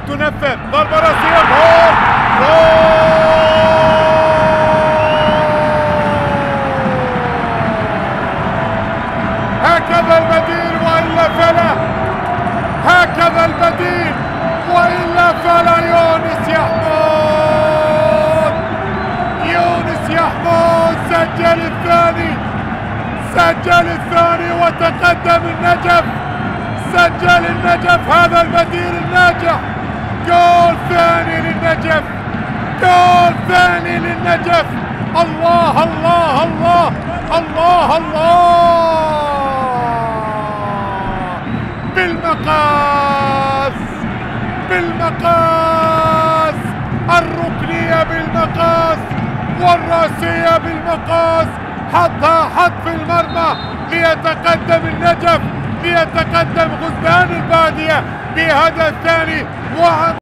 تنفذ ضربة راسية، جول جول. هكذا البديل وإلا فلا، هكذا البديل وإلا فلا. يونس يحمود، يونس يحمود سجل الثاني، سجل الثاني وتقدم النجف، سجل النجف. هذا البديل الناجح، جول ثاني للنجف، جول ثاني للنجف. الله الله الله الله الله، بالمقاس، بالمقاس، الركنية بالمقاس والراسية بالمقاس، حطها حط في المرمى ليتقدم النجف، ليتقدم غزلان البادية بهدف ثاني.